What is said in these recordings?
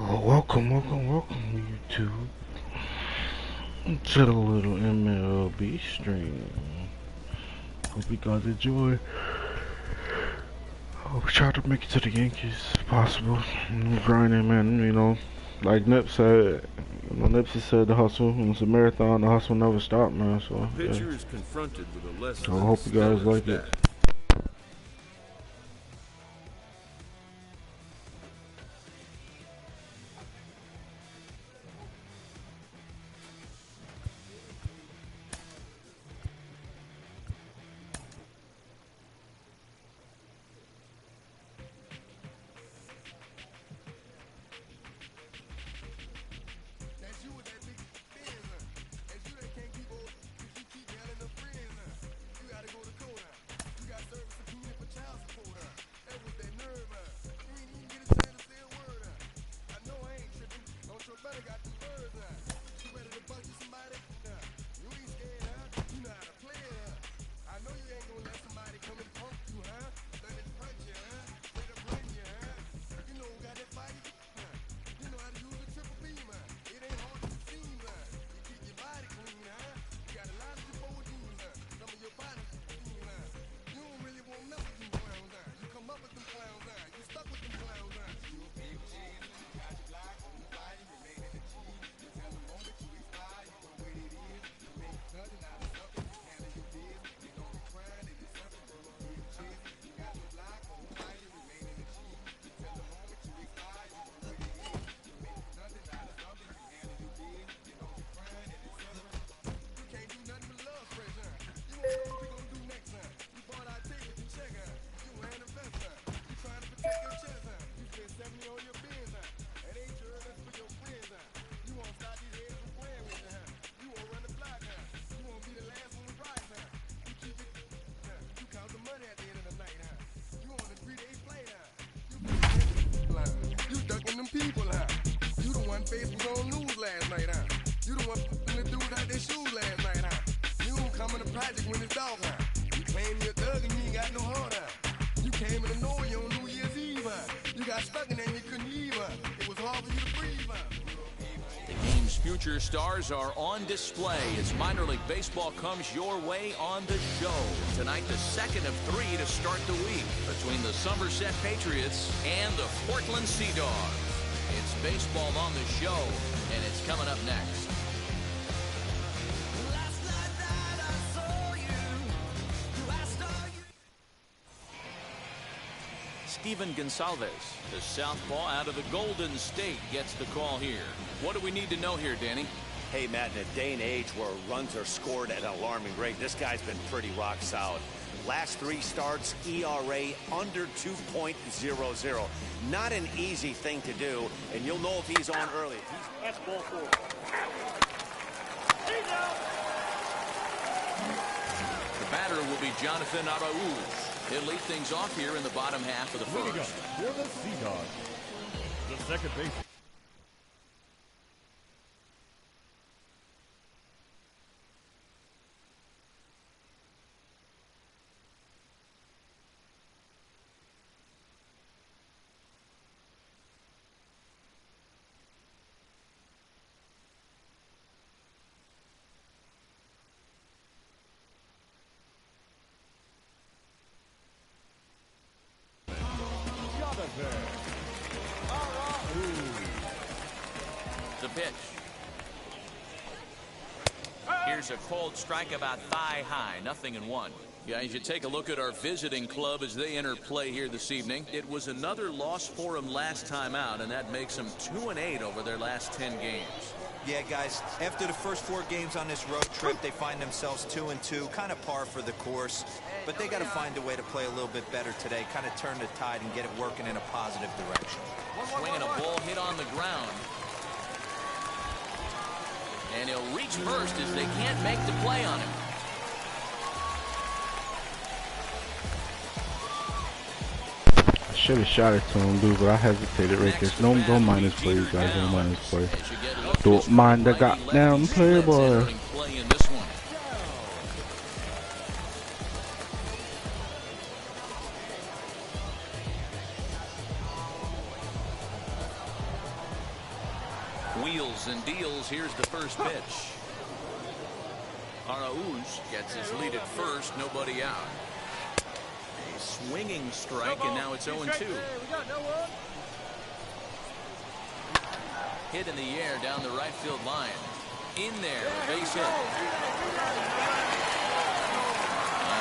Welcome, YouTube, to the little MLB stream. Hope you guys enjoy. We try to make it to the Yankees if possible. Grinding, man, like Nip said, Nipsey said the hustle, it's a marathon, the hustle never stops, man, so, The pitcher is confronted with a less I hope you guys like it. Facebook on news last night, huh? You the one f***ing the dudes out their shoes last night, huh? You don't come in the project when it's dark, huh? You claim you're a thug and you ain't got no heart, huh? You came in the Norway on New Year's Eve, huh? You got stuck in there and you couldn't leave, huh? It was hard for you to breathe, huh? The game's future stars are on display as minor league baseball comes your way on the show. Tonight, the second of three to start the week between the Somerset Patriots and the Portland Sea Dogs. It's baseball on the show, and it's coming up next. Steven Gonsalves, the southpaw out of the Golden State, gets the call here. What do we need to know here, Danny? Hey, Matt, in a day and age where runs are scored at an alarming rate, this guy's been pretty rock solid. Last three starts, ERA under 2.00. Not an easy thing to do, and you'll know if he's on early. That's ball four. The batter will be Jonathan Araújo. He'll lead things off here in the bottom half of the first. For the Sea Dogs, the second base. The pitch. Here's a cold strike about thigh high, 0-1. Guys, you take a look at our visiting club as they enter play here this evening. It was another loss for them last time out, and that makes them 2-8 over their last 10 games. Yeah, guys, after the first 4 games on this road trip, they find themselves 2-2, kind of par for the course. But they got to find a way to play a little bit better today, kind of turn the tide and get it working in a positive direction. Swinging a ball hit on the ground. And he'll reach first as they can't make the play on him. I should have shot it to him, dude, but I hesitated right there. Don't mind his play, you guys. Don't mind his play. Don't mind the goddamn play, boy. wheels and deals. Here's the first pitch. Arauz gets his lead at first, nobody out. A swinging strike, and now it's 0-2. Hit in the air down the right field line. In there, base hit. And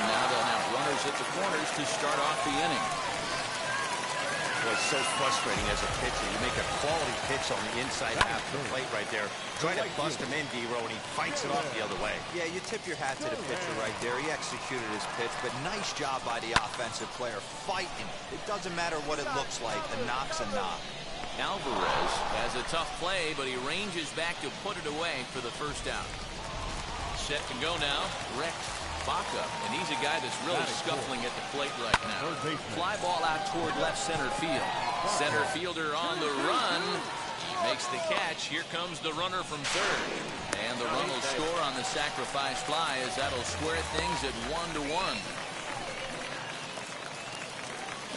now they'll have runners at the corners to start off the inning. Boy, it's so frustrating as a pitcher. You make a quality pitch on the inside half of the plate right there. Try to bust him in, D-Row, and he fights it off the other way. Yeah, you tip your hat to the pitcher right there. He executed his pitch, but nice job by the offensive player fighting. It doesn't matter what it looks like. A knock's a knock. Alvarez has a tough play, but he ranges back to put it away for the first out. Set to go now, Rex Baca, and he's a guy that's really scuffling at the plate right now. Fly ball out toward left center field. Center fielder on the run. He makes the catch. Here comes the runner from third. And the run will score on the sacrifice fly as that'll square things at 1-1.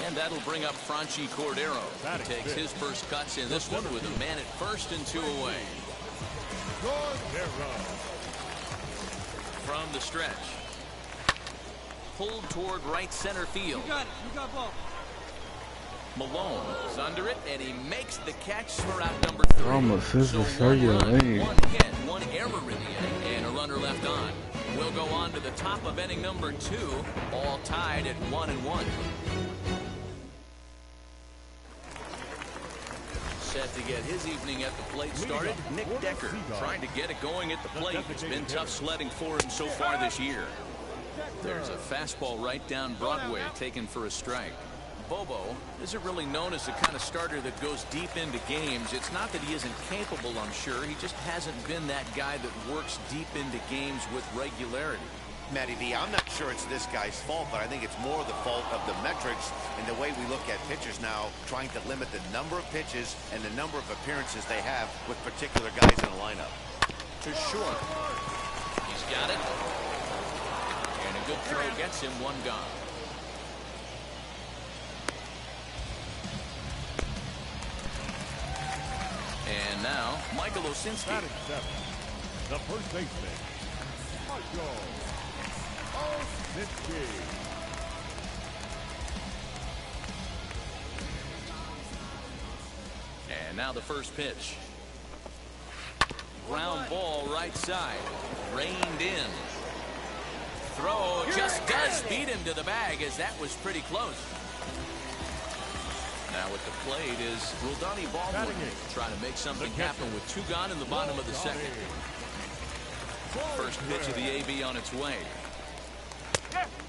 And that'll bring up Franchi Cordero. He takes his first cuts in this one with a man at first and 2 away. From the stretch. Pulled toward right center field. You got it. You got ball. Malone is under it, and he makes the catch for out number 3. Almost So one one hit, one error in the inning, and a runner left on. We'll go on to the top of inning number 2, all tied at 1-1. Set to get his evening at the plate started, Nick Decker trying to get it going at the plate. It's been tough sledding for him so far this year. There's a fastball right down Broadway taken for a strike. Bobo isn't really known as the kind of starter that goes deep into games. It's not that he isn't capable, I'm sure. He just hasn't been that guy that works deep into games with regularity. Matty V, I'm not sure it's this guy's fault, but I think it's more the fault of the metrics and the way we look at pitchers now, trying to limit the number of pitches and the number of appearances they have with particular guys in the lineup. To short. He's got it. And a good throw gets him one gone. And now, Michael Osinski. The first baseman, Michael Osinski. And now the first pitch. Ground ball right side. Reined in. Throw just does beat him to the bag, as that was pretty close. Now at the plate is Rodani Baldwin trying to make something happen with 2 gone in the bottom of the second. First pitch of the AB on its way.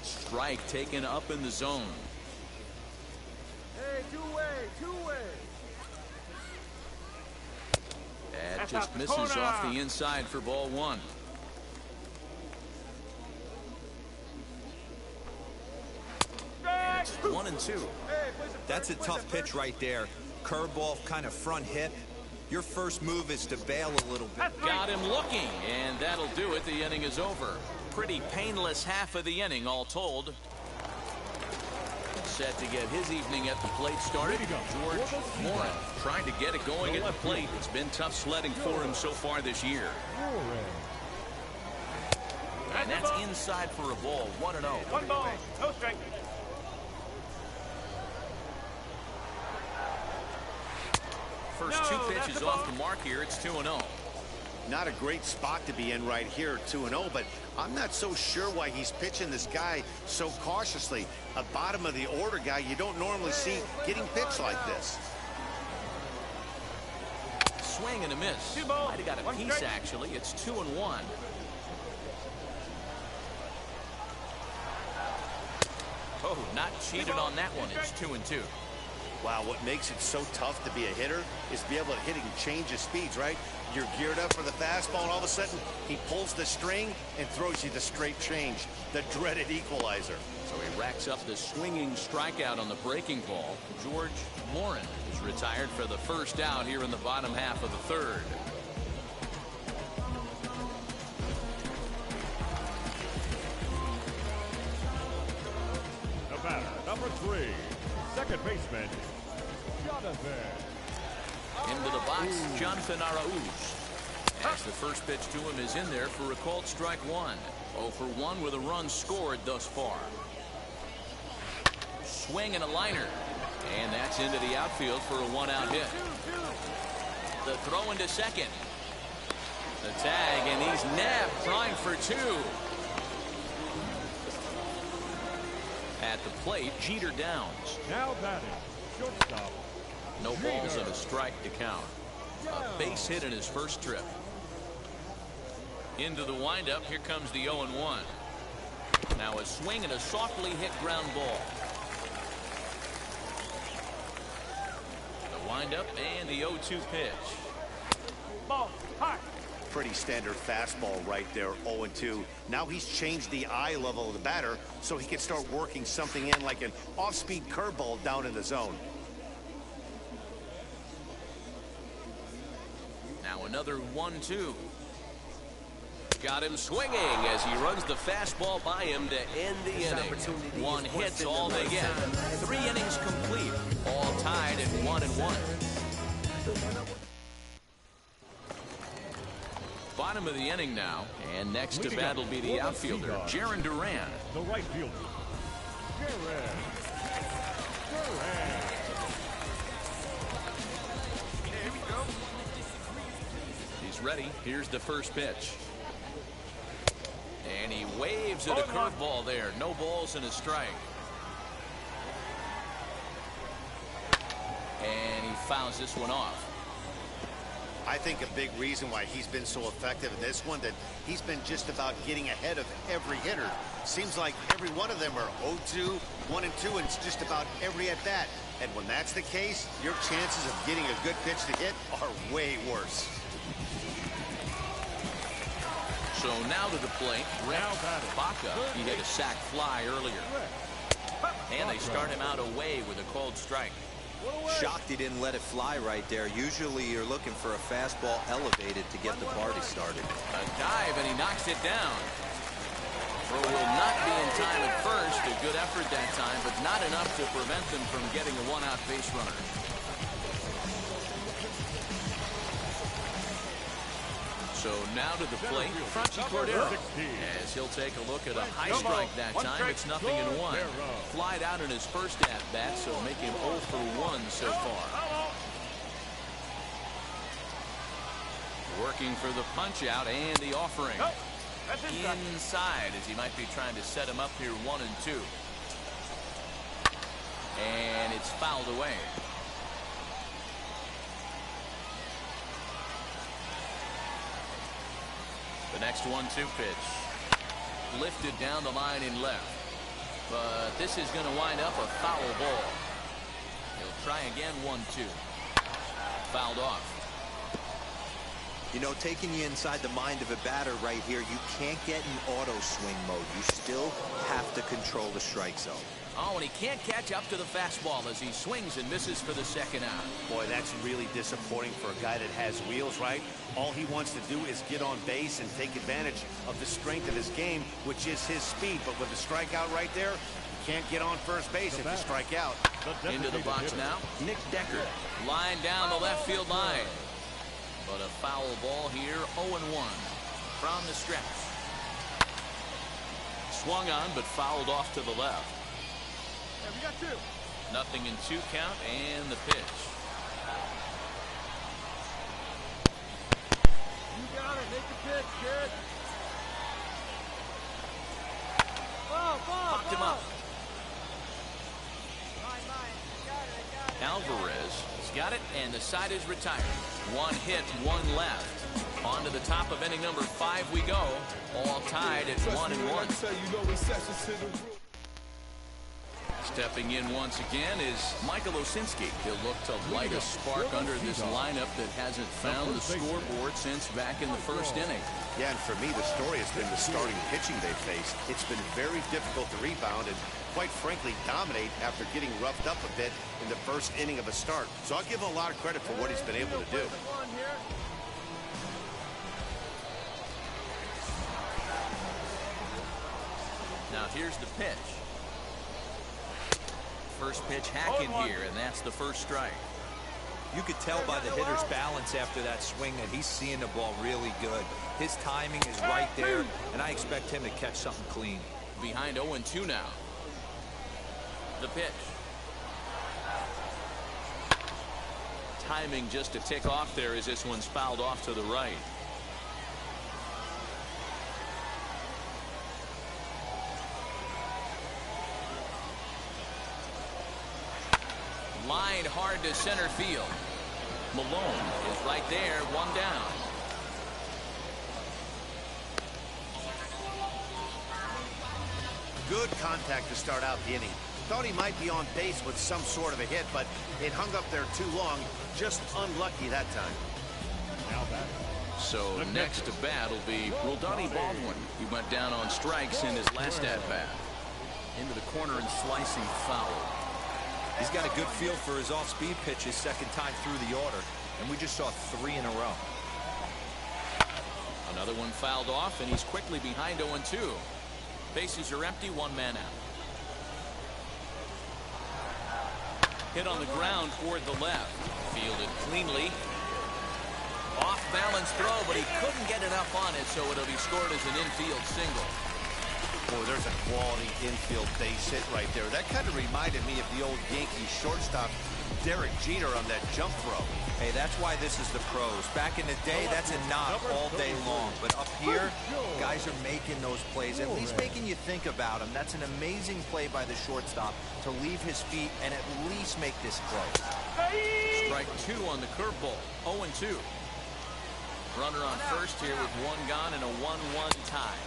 Strike taken up in the zone. Hey, two-way. That just misses off the inside for ball 1. And it's 1-2. That's a tough pitch right there. Curveball, kind of front hip. Your first move is to bail a little bit. Got him looking, and that'll do it. The inning is over. Pretty painless half of the inning, all told. Set to get his evening at the plate started. George Morin trying to get it going at the plate. It's been tough sledding for him so far this year. And that's inside for a ball. 1-0. 1 ball, no strike. First 2 pitches off the mark here. It's 2-0. Not a great spot to be in right here, 2-0, but I'm not so sure why he's pitching this guy so cautiously. A bottom of the order guy you don't normally see getting pitched like this. Swing and a miss. Might have got a piece, actually. It's 2-1. Oh, not cheated on that one. It's 2-2. Wow, what makes it so tough to be a hitter is to be able to hit and change his speeds, right? You're geared up for the fastball, and all of a sudden, he pulls the string and throws you the straight change, the dreaded equalizer. So he racks up the swinging strikeout on the breaking ball. George Morin is retired for the first out here in the bottom half of the 3rd. The batter, number 3, second baseman, Jonathan Into the box, Jonathan Arauz. As the first pitch to him is in there for a called strike one. 0 for 1 with a run scored thus far. Swing and a liner. And that's into the outfield for a one-out hit. The throw into second. The tag, and he's nabbed, trying for two. At the plate, Jeter Downs. Now batting, shortstop. No balls and a strike to count. A base hit in his first trip. Into the windup, here comes the 0-1. Now a swing and a softly hit ground ball. The windup and the 0-2 pitch. Ball, hot. Pretty standard fastball right there, 0-2. Now he's changed the eye level of the batter so he can start working something in like an off-speed curveball down in the zone. Now another 1-2. Got him swinging as he runs the fastball by him to end the inning. One hit's all they get. 3 innings complete, all tied at 1-1. Bottom of the inning now, and next to bat will be the outfielder, Jarren Duran. The right fielder, Jarren. Here we go. He's ready. Here's the first pitch. And he waves at a curveball there. No balls and a strike. And he fouls this one off. I think a big reason why he's been so effective in this one that he's been just about getting ahead of every hitter. Seems like every one of them are 0-2, 1-2, and it's just about every at bat. And when that's the case, your chances of getting a good pitch to hit are way worse. So now to the plate, Baca. He hit a sac fly earlier. And they start him out away with a called strike. Shocked he didn't let it fly right there. Usually you're looking for a fastball elevated to get the party started. A dive, and he knocks it down. Throw will not be in time at first. A good effort that time, but not enough to prevent them from getting a one-out base runner. So now to the plate, Franchi Cordero, as he'll take a look at a high strike that time. It's 0-1. Flied out in his first at-bat, so make him 0 for 1 so far. Working for the punch-out and the offering. Inside, as he might be trying to set him up here 1-2. And it's fouled away. The next 1-2 pitch. Lifted down the line in left. But this is going to wind up a foul ball. He'll try again 1-2. Fouled off. You know, taking you inside the mind of a batter right here, you can't get in auto swing mode. You still have to control the strike zone. Oh, and he can't catch up to the fastball as he swings and misses for the second out. Boy, that's really disappointing for a guy that has wheels, right? All he wants to do is get on base and take advantage of the strength of his game, which is his speed. But with the strikeout right there, you can't get on first base if you strike out. Into the box now, Nick Decker. Line down the left field line. But a foul ball here, 0-1 from the stretch. Swung on, but fouled off to the left. Yeah, we got 2. 0-2 count, and the pitch. You got it. Make the pitch, kid. Ball. Popped him up. Got it. Alvarez has got it, and the side is retired. 1 hit, 1 left. On to the top of inning number 5 we go. All tied at 1-1. Stepping in once again is Michael Osinski. He'll look to light a spark under this lineup that hasn't found the scoreboard since back in the first inning. Yeah, and for me, the story has been the starting pitching they faced. It's been very difficult to rebound and, quite frankly, dominate after getting roughed up a bit in the first inning of a start. So I'll give him a lot of credit for what he's been able to do. Now here's the pitch. First pitch hack in here, and that's the first strike. You could tell by the hitter's balance after that swing that he's seeing the ball really good. His timing is right there, and I expect him to catch something clean. Behind 0-2 now. The pitch. Timing just to tick off there as this one's fouled off to the right. Lined hard to center field. Malone is right there, one down. Good contact to start out the inning. Thought he might be on base with some sort of a hit, but it hung up there too long. Just unlucky that time. Now that. So next to bat will be Rodani Baldwin. He went down on strikes in his last at-bat. Into the corner and slicing foul. He's got a good feel for his off-speed pitches second time through the order, and we just saw 3 in a row. Another one fouled off, and he's quickly behind 0-2. Bases are empty, one man out. Hit on the ground toward the left. Fielded cleanly. Off balance throw, but he couldn't get enough on it, so it'll be scored as an infield single. Boy, there's a quality infield base hit right there. That kind of reminded me of the old Yankees shortstop Derek Jeter on that jump throw. Hey, that's why this is the pros. Back in the day, that's a knock all day long. But up here, guys are making those plays, at least making you think about them. That's an amazing play by the shortstop to leave his feet and at least make this close. Strike 2 on the curveball. 0-2. Runner on first here with 1 gone and a 1-1 tie.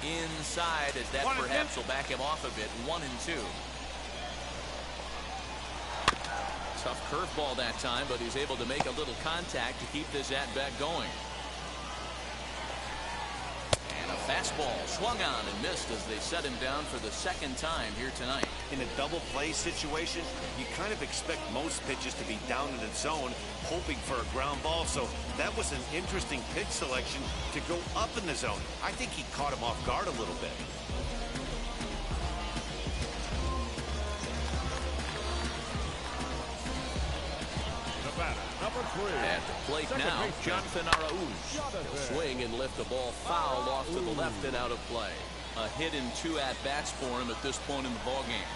Inside as that perhaps will back him off a bit. 1-2. Tough curveball that time, but he's able to make a little contact to keep this at-bat going. And a fastball swung on and missed as they set him down for the second time here tonight. In a double play situation, you kind of expect most pitches to be down in the zone, hoping for a ground ball. So that was an interesting pitch selection to go up in the zone. I think he caught him off guard a little bit. Number 3. At the plate now, Jonathan Araújo. He'll swing and lift the ball foul off to the left and out of play. A hit in 2 at-bats for him at this point in the ballgame.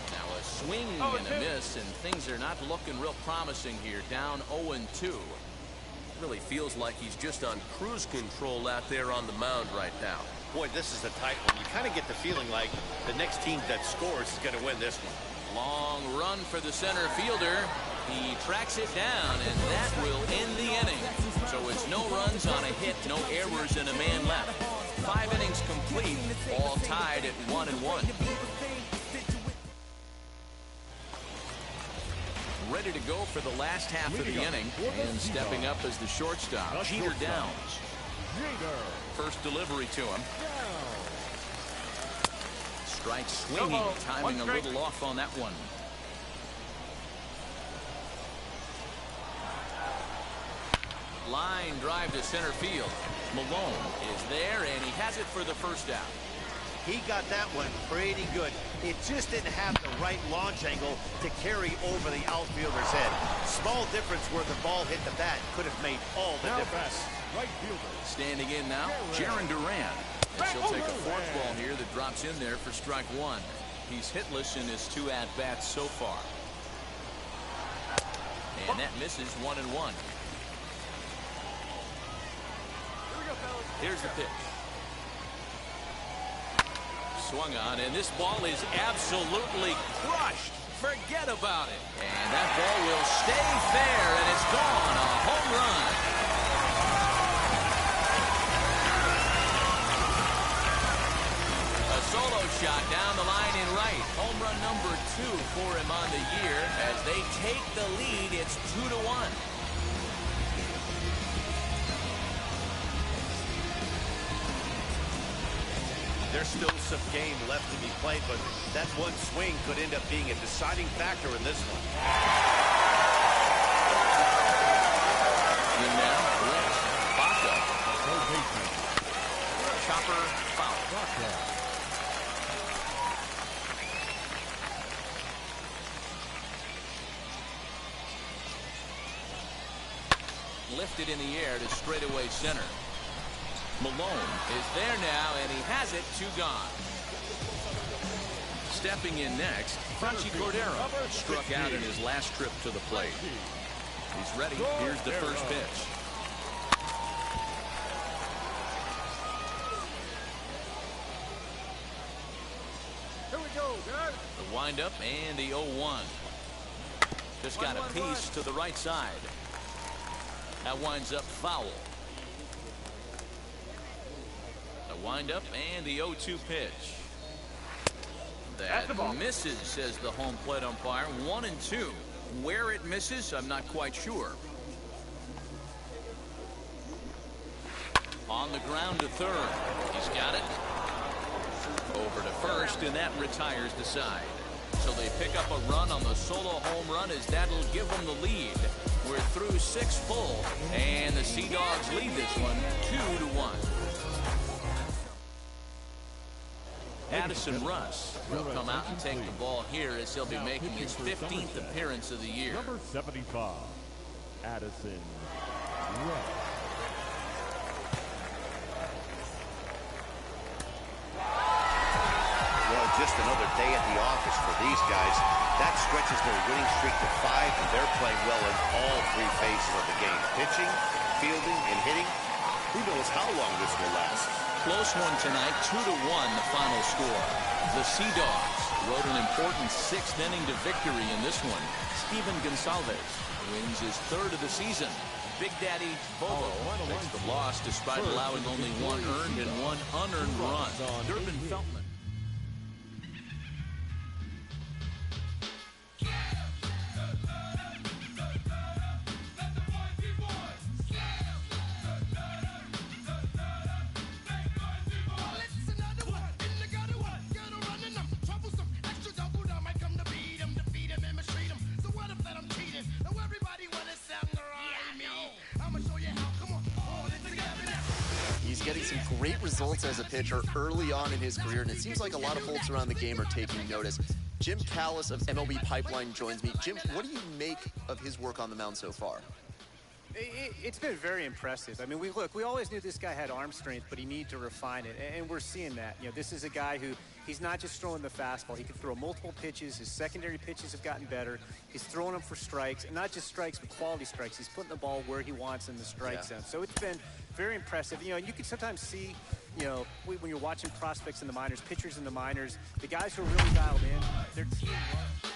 Now a swing and a miss, and things are not looking real promising here. Down 0-2. Really feels like he's just on cruise control out there on the mound right now. Boy, this is a tight one. You kind of get the feeling like the next team that scores is going to win this one. Long run for the center fielder. He tracks it down, and that will end the inning. So it's no runs on a hit, no errors, and a man left. 5 innings complete, all tied at 1-1. Ready to go for the last half of the inning, and stepping up as the shortstop, Jeter Downs. First delivery to him. Strike swinging, timing a little off on that one. Line drive to center field. Malone is there, and he has it for the first out. He got that one pretty good. It just didn't have the right launch angle to carry over the outfielder's head. Small difference where the ball hit the bat could have made all the difference. Right fielder. Standing in now, Jaron Duran. And she'll take a forkball here that drops in there for strike 1. He's hitless in his 2 at-bats so far. And that misses 1-1. Here's the pitch. Swung on, and this ball is absolutely crushed. Forget about it. And that ball will stay fair, and it's gone. A home run. A solo shot down the line in right. Home run number 2 for him on the year. As they take the lead, it's 2-1. There's still some game left to be played, but that one swing could end up being a deciding factor in this one. In now, West, Baca. Chopper foul. lifted in the air to straightaway center. Malone is there now, and he has it. 2 gone. Stepping in next, Franchy Cordero struck out in his last trip to the plate. He's ready. Here's the first pitch. Here we go, guys. The windup and the 0-1. Just got a piece to the right side. That winds up foul. The windup and the 0-2 pitch. That misses, says the home plate umpire. 1-2. Where it misses, I'm not quite sure. On the ground to third. He's got it. Over to first, and that retires the side. So they pick up a run on the solo home run, as that'll give them the lead. We're through 6 full, and the Sea Dogs lead this one 2-1. Addison Russ will come out and take the ball here, as he'll be making his 15th appearance of the year. Number 75, Addison Russ. Well, just another day at the office for these guys. That stretches their winning streak to 5, and they're playing well in all 3 phases of the game. Pitching, fielding, and hitting. Who knows how long this will last? Close one tonight, 2-1 the final score. The Sea Dogs rode an important 6th inning to victory in this one. Steven Gonsalves wins his 3rd of the season. Big Daddy Bobo takes the loss despite allowing only 1 earned and 1 unearned run. Durbin Feltman. Getting some great results as a pitcher early on in his career, and it seems like a lot of folks around the game are taking notice. Jim Callis of MLB Pipeline joins me. Jim, what do you make of his work on the mound so far? It's been very impressive. I mean, we always knew this guy had arm strength, but he needed to refine it, and we're seeing that. You know, this is a guy who, he's not just throwing the fastball. He can throw multiple pitches. His secondary pitches have gotten better. He's throwing them for strikes, and not just strikes, but quality strikes. He's putting the ball where he wants in the strike zone. So it's been very impressive. You know, and you can sometimes see, you know, when you're watching prospects in the minors, pitchers in the minors, the guys who are really dialed in, their team runs.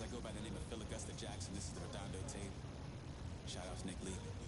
I go by the name of Phil Augusta Jackson. This is the Redondo tape. Shout out to Nick Lee.